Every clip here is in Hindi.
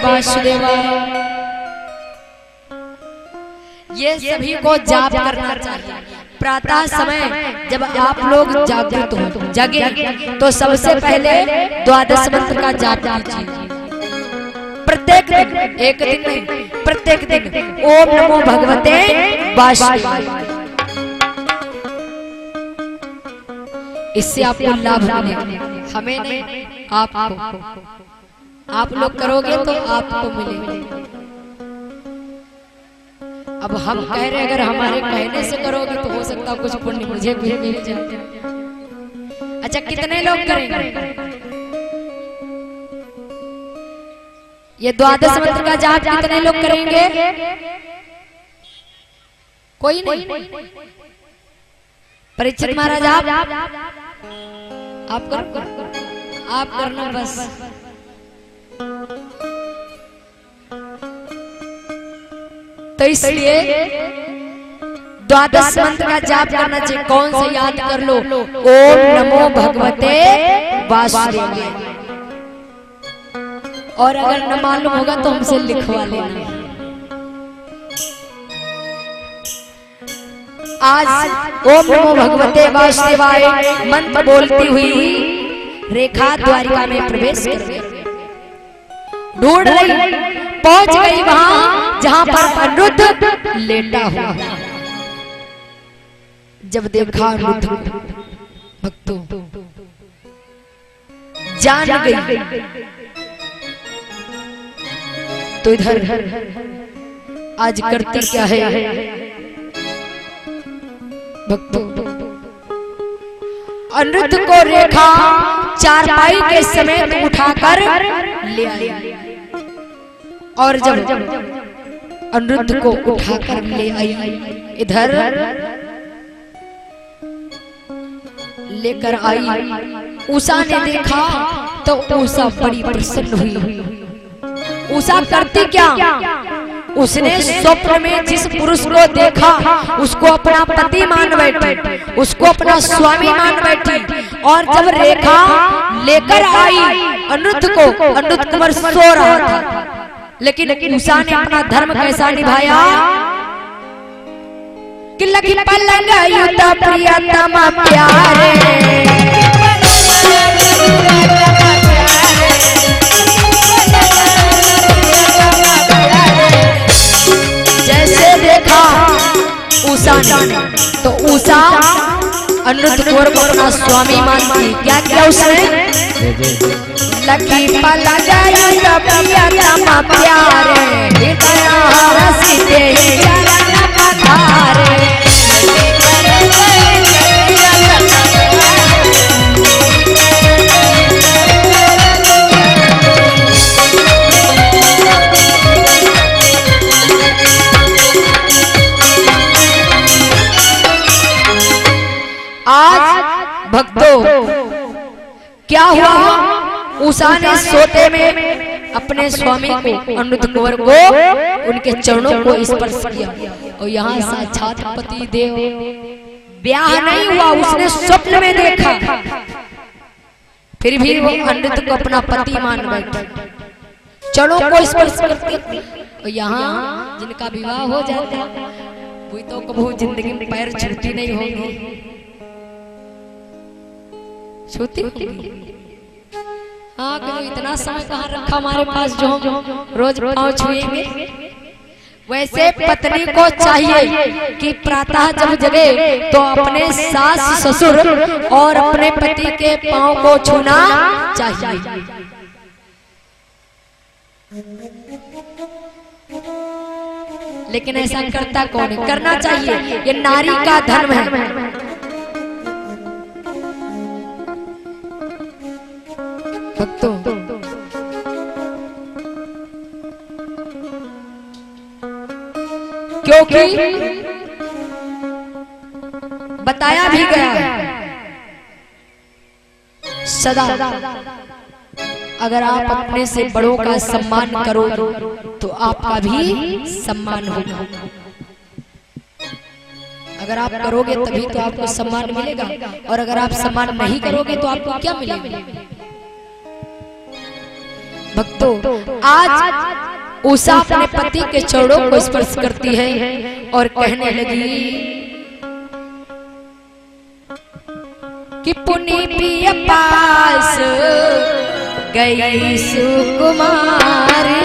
वासुदेवाय। ये सभी को जाप करना चाहिए। प्रातः समय जब आप लोग जागृत हो जगे तो सबसे पहले द्वादश मंत्र का जाप कीजिए। प्रत्येक दिन, एक दिन नहीं, प्रत्येक दिन ओम नमो भगवते वासुदेवाय। इससे आपको लाभ मिलेगा, हमें नहीं आपको। आप लोग करोगे तो आपको मिलेगा। अब हम कह रहे अगर हमारे कहने से करोगे तो हो सकता कुछ पुण्य मुझे भी मिल जाए। अच्छा, कितने लोग करेंगे ये द्वादश मंत्र का जाप? कितने लोग करेंगे? कोई नहीं। परीक्षित महाराज आप करो, आप करना बस। तो इसलिए द्वादश मंत्र का जाप करना चाहिए। कौन से याद कर लो? ओम नमो भगवते वासुदेवाय। और अगर न मालूम होगा तो हमसे लिखवा लेना। आज ओम नमो भगवते वासुदेवाय मंत्र बोलती हुई रेखा द्वारिका में प्रवेश कर गई। ढूंढ रही, पहुंच गई वहां जहां पर अनिरुद्ध लेटा हुआ। जब देखा अनिरुद्ध भक्तों जान गई तो इधर आज करती क्या है भक्तों? अनिरुद्ध को रेखा चारपाई के समेत उठाकर ले आई। और जब अनिरुद्ध को उठाकर ले आई, इधर लेकर आई, उषा ने देखा तो उषा बड़ी प्रसन्न हुई। उषा करती क्या? उसने स्वप्न में जिस पुरुष को देखा उसको अपना पति मान बैठी, उसको अपना स्वामी मान बैठी। और जब रेखा लेकर आई अनिरुद्ध को, अनिरुद्ध कुंवर सो रहा था, लेकिन उषा ने अपना धर्म कैसा निभाया कि लगी पलंग युत प्रियतम प्यारे, जैसे देखा उषा ने तो उषा अनिरुद्ध कुंवर को अपना स्वामी मानती। क्या किया उसने? लकी पलंग युत प्रियतम प्यारे, हृदय हरसिते चरण पधारे। आज भक्तों क्या हुआ? उषा ने सोते में अपने स्वामी को, अनिरुद्ध कुंवर को, उनके चरणों को स्पर्श किया। और यहाँ साक्षात पति देव, ब्याह नहीं हुआ, उसने स्वप्न में देखा, फिर भी वो अनिरुद्ध को अपना पति मान बैठा, चरणों को स्पर्श करते। और यहाँ जिनका विवाह हो जाता है वही तो कभी जिंदगी में पैर छूती नहीं होगी, छूती होगी। हाँ, तो इतना समय कहाँ रखा हमारे पास जो हम रोज पाँव छुएंगे। वैसे पत्नी को चाहिए कि प्रातः जब जगे तो अपने सास ससुर और अपने पति के पाँव को छूना चाहिए। लेकिन ऐसा करता कौन है? करना चाहिए, ये नारी का धर्म है। भक्तों क्योंकि बताया भी गया सदा अगर आप अपने से बड़ों का सम्मान करोगे तो आपका भी सम्मान होगा। अगर आप करोगे तभी तो आपको सम्मान मिलेगा, और अगर आप सम्मान नहीं करोगे तो आपको क्या मिलेगा? भक्तों, आज उषा अपने पति के चरणों को स्पर्श करती है और कहने लगी कि पुनि पिय पास गई सुकुमारी,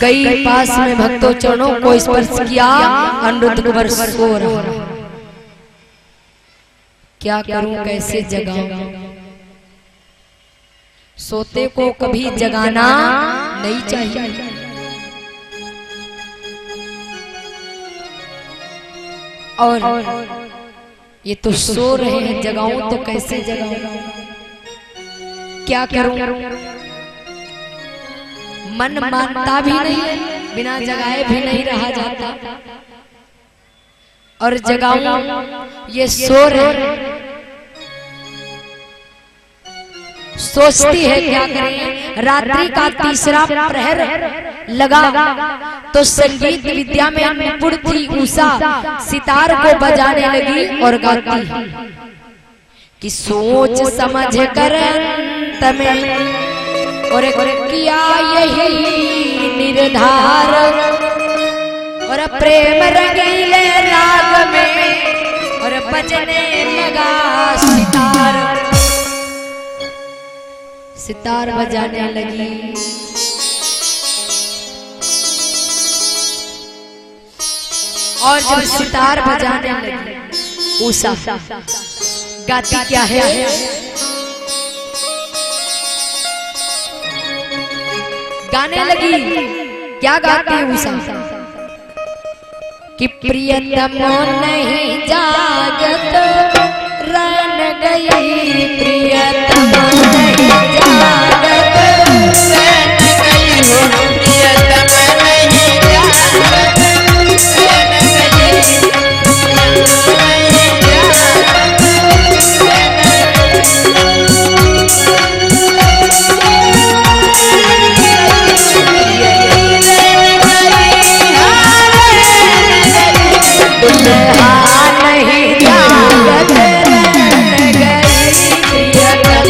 गई पास में भक्तों चरणों को स्पर्श किया, अनिरुद्ध कुंवर सो रहा। क्या करूं कैसे जगाऊं, सोते को कभी जगाना नहीं चाहिए। और ये तो सो रहे हैं, जगाऊं तो कैसे जगाऊं, क्या करूं, मन मानता भी नहीं, बिना जगाए भी नहीं रहा जाता। और जगाऊं ये सो रहे, सोचती है क्या करें। रात्रि का तीसरा प्रहर लगा तो संगीत विद्या में निपुण थी उषा सितार को बजाने लगी और गाती कि सोच समझ कर तमें और किया यही निर्धार और प्रेम रंगीले राग में और बजने लगा सितार, सितार बजाने लगी। और जब सितार बजाने लगी उषा गाती क्या है, गाने लगी। क्या गाती है उषा कि प्रियतम नहीं जागत रन गई, प्रियतम नहीं जागत रन गई, प्रियतम नहीं जागत रन गई। नहीं जागत रन गई, प्रियतम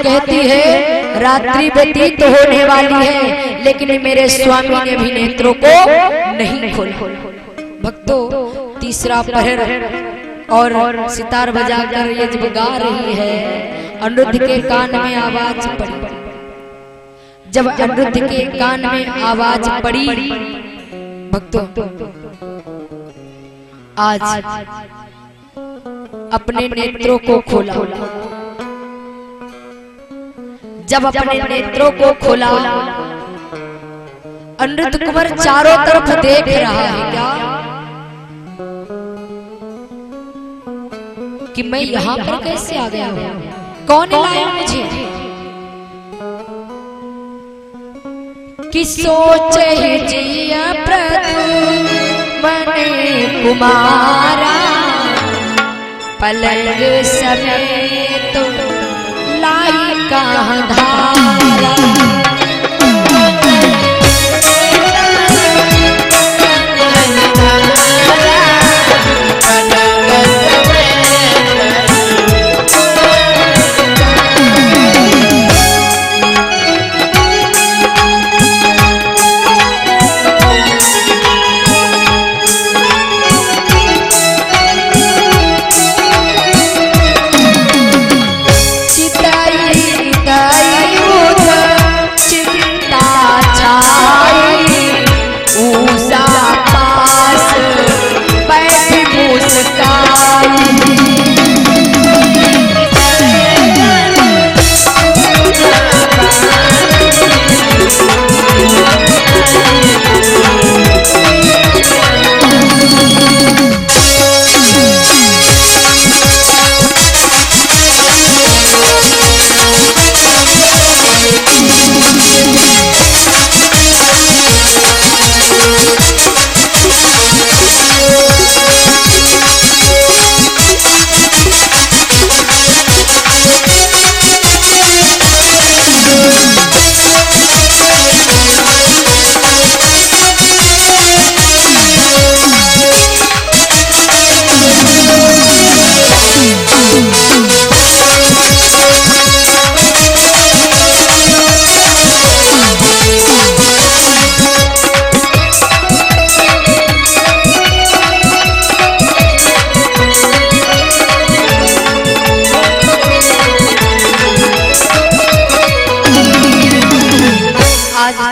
कहती है रात्रि व्यतीत होने वाली है, लेकिन मेरे स्वामी ने भी नेत्रों को नहीं खोला। भक्तों, तीसरा पहर और सितार बजाकर ये जब गा रही है, अनिरुद्ध के कान में आवाज पड़ी। जब अनिरुद्ध के कान में आवाज पड़ी, भक्तों आज अपने नेत्रों को खोला। जब अपने नेत्रों को खोला, अनिरुद्ध कुंवर चारों तरफ देख रहा है क्या कि मैं यहाँ पर कैसे आ गया हूँ, कौन लाया मुझे, कि सोचे जिया प्रभु मने कुमारा, पलंग समेत तो लाई कहाँ धारा।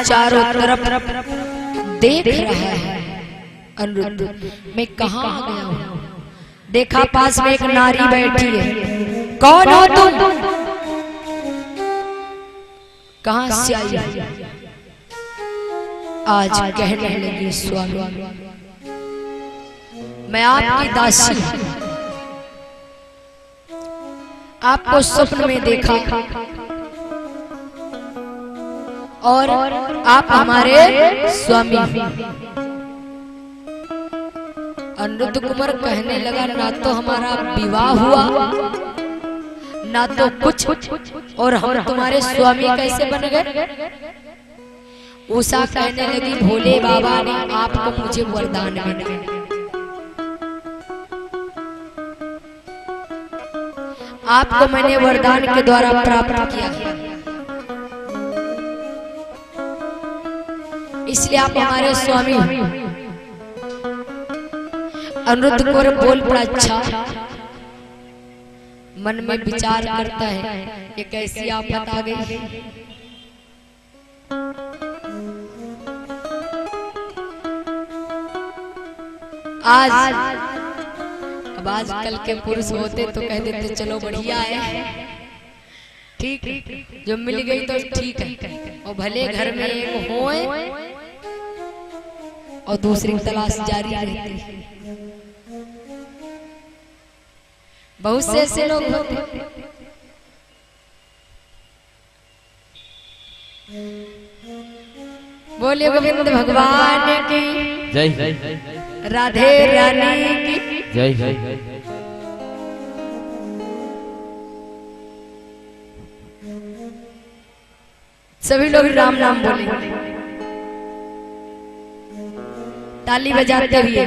चारों तरफ देख रहा है अनिरुद्ध, मैं कहाँ आ गया हूँ। देखा पास में एक नारी बैठी है, कौन हो तुम, कहाँ से आई। आज कहने लगी स्वामी मैं आपकी दासी, आपको स्वप्न में देखा और आप हमारे स्वामी। अनिरुद्ध कुंवर कहने लगा ना तो हमारा विवाह हुआ ना तो कुछ, और हम तुम्हारे स्वामी कैसे बन गए। उषा कहने लगी भोले बाबा ने आपको मुझे वरदान दिया, आपको मैंने वरदान के द्वारा प्राप्त किया, इसलिए आप हमारे स्वामी। अनिरुद्ध कुंवर बोल पड़ा अच्छा मन में विचार करता है ये कैसी आफत आ गई। आज अब आजकल के पुरुष होते तो कह देते चलो बढ़िया है, ठीक जो मिल गई तो ठीक है, और भले घर में एक होए और दूसरी तलाश जारी रहती है। बहुत से ऐसे लोग होते। बोलिए गोविंद भगवान की जय, राधे रानी की जय जय। सभी लोग राम नाम बोले, ताली बजाते हुए।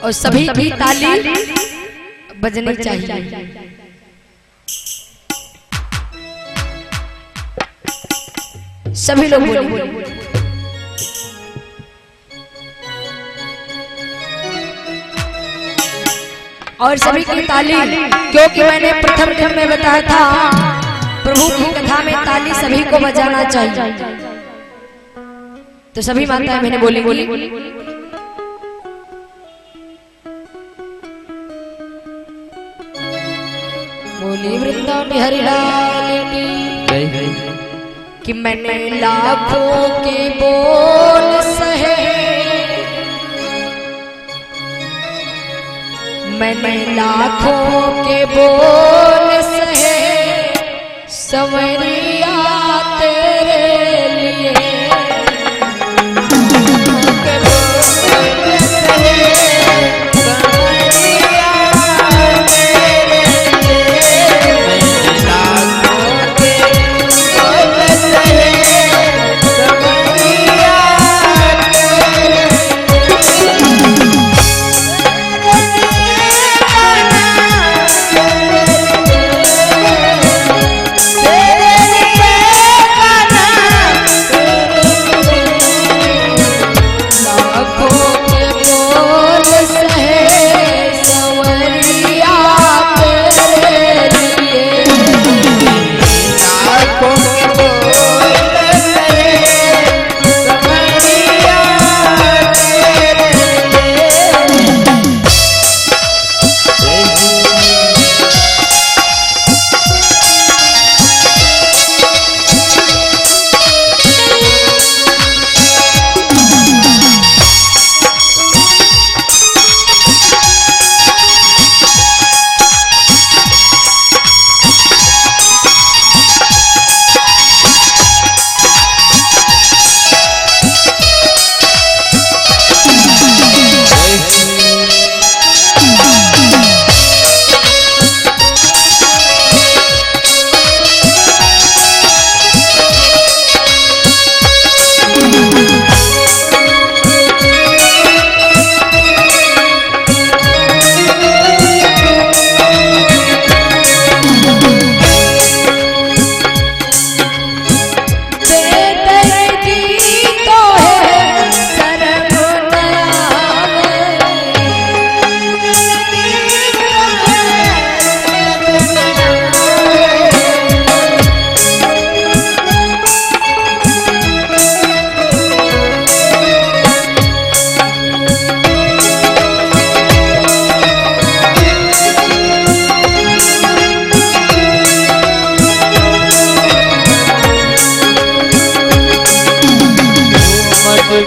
और सभी की ताली बजनी चाहिए। सभी लोग बोले। और सभी की ताली, क्योंकि मैंने प्रथम दिन में बताया था प्रभु की कथा में ताली सभी को बजाना चाहिए। तो सभी माताएं मैंने बोली वृंदावन बिहारी लाल की कि मैंने लाखों के बोल सहे, मैंने लाखों के बोल सहे, संवरिया तेरे लिए के बोल सहे, संवरिया तेरे लिए, मैंने लाखों के बोल सहे, संवरिया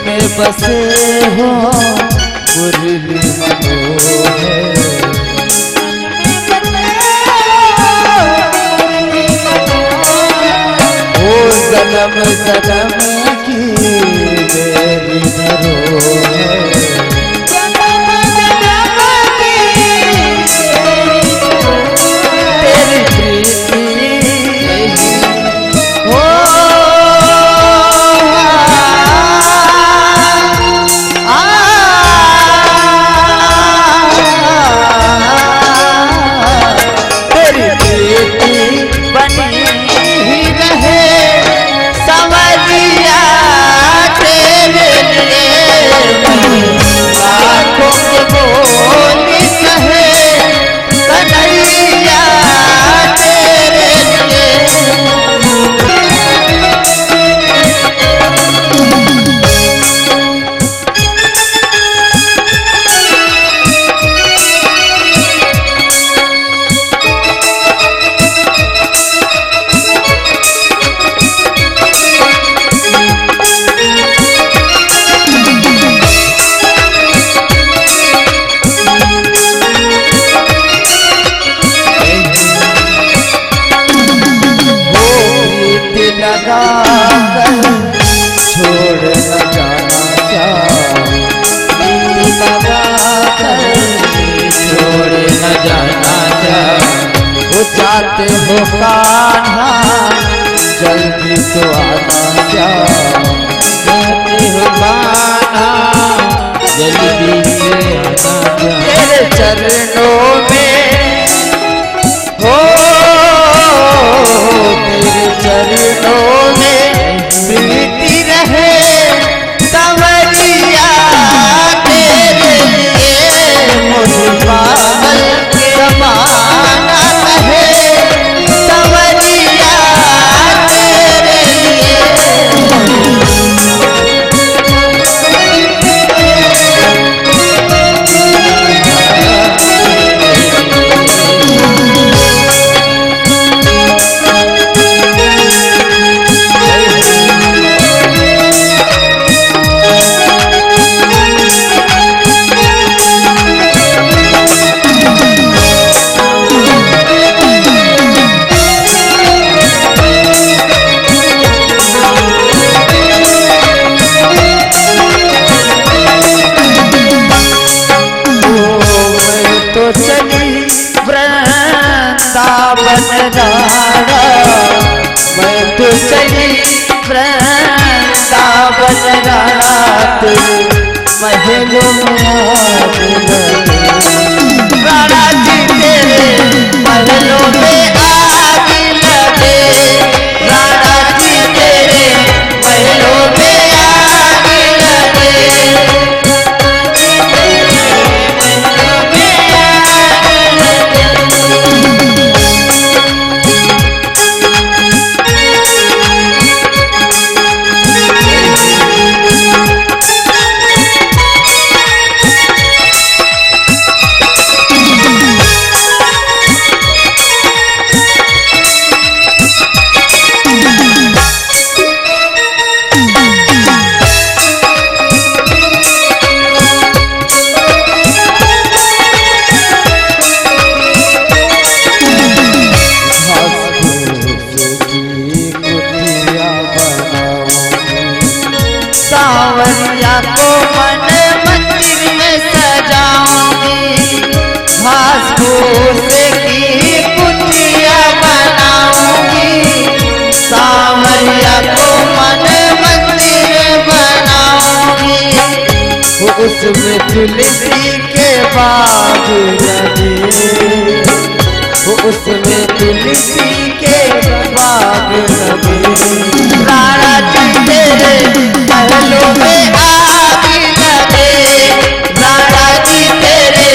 में बसे हो मुरली मनोहर, ओ जन्म जन्म की मेरी धरोहर, तेरी प्रीति हो वो जाते हो कान्हा जल्दी तो आना क्या, जाते हो कान्हा जल्दी से आना क्या। तेरे चरणों में हो, तेरे चरणों में बीती रहे संवरिया, तेरे लिए मुझे पागल जमाना कहे संवरिया, तेरे लिए मैं तो चली वृंदावन रात, महलों में आग लगे, राणा जी तेरे महलों में आग लगे, राणा जी तेरे महलों में आग लगे, सांवरिया को मन मंदिर में सजाऊंगी, घास फूस की कुटिया बनाऊंगी, सांवरिया को मन मंदिर बनाऊंगी, उसमें तुलसी के बाग लगे, उसमें तुलसी के बाग लगे, राणा जी तेरे महलों में आग लगे, राणा जी तेरे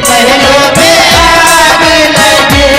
महलों में आग लगे,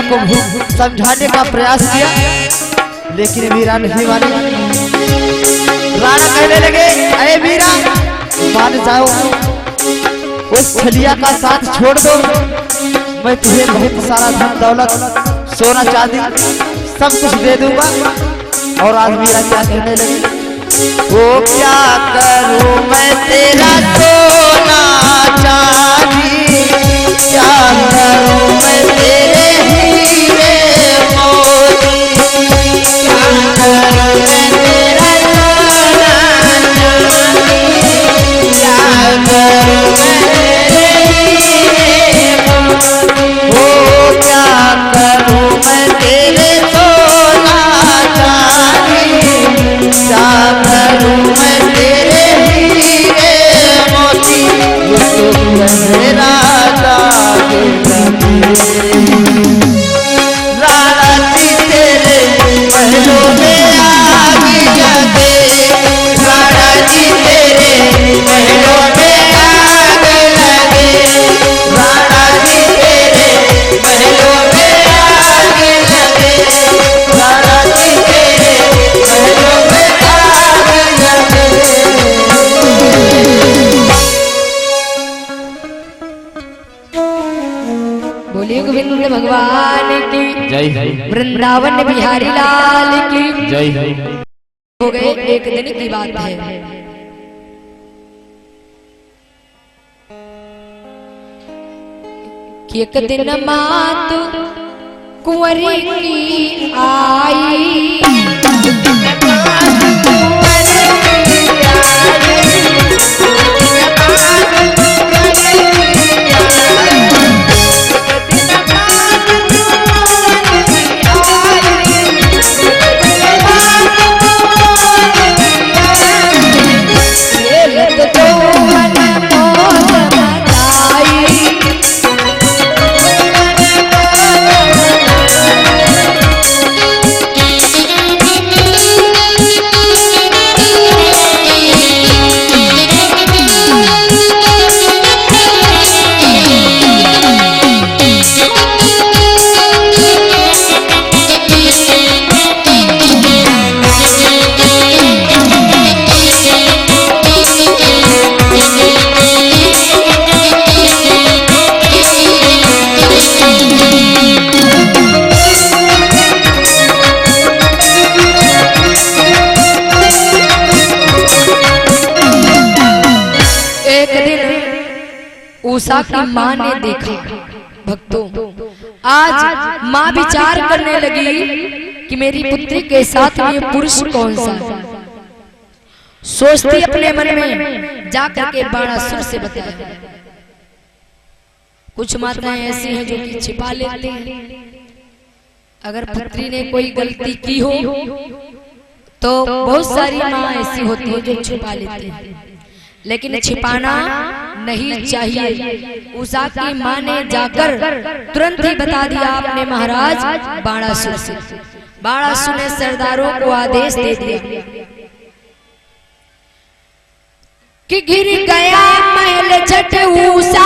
को समझाने का प्रयास किया, लेकिन वीरा नहीं मानी। राणा कहने लगे, अरे वीरा मान जाओ, उस छलिया का साथ छोड़ दो, मैं तुझे बहुत सारा धन दौलत सोना चांदी सब कुछ दे दूंगा। और आज वीरा क्या कहने लगे, वो क्या करूं मैं तेरा सोना चांदी, क्या करूं मैं तेरे हीरे मोती, क्या करूं मैं तेरा सोना चांदी, क्या करूं मैं तेरे हीरे मोती, वो क्या करूं मैं तेरे सोना चांदी, क्या करूं मैं तेरे हीरे मोती, वो तो मेरा राणा जी तेरे महलों में आग लगे, राणा जी तेरे महलों में आग लगे, राणा जी बोलिए गोविंद भगवान की जय हो वृंदावन बिहारी लाल की जय हो। हो गए। एक दिन की बात है कि एक दिन मात कुंवरी की आई उषा की माँ ने देखा। भक्तों, आज माँ विचार करने लगी कि मेरी पुत्री के साथ में पुरुष कौन सा है। सोचती अपने मन में, जाकर के बाणासुर से बताया। कुछ माताएं ऐसी हैं जो कि छिपा लेती हैं। अगर पुत्री ने कोई गलती की हो तो बहुत सारी माँ ऐसी होती है जो छिपा लेती है, लेकिन छिपाना नहीं चाहिए। उषा की माँ ने जाकर तुरंत ही बता दिया अपने महाराज बाणासुर से। बाणासुर ने सरदारों को आदेश दे दिया कि गिर गया महल छठ उषा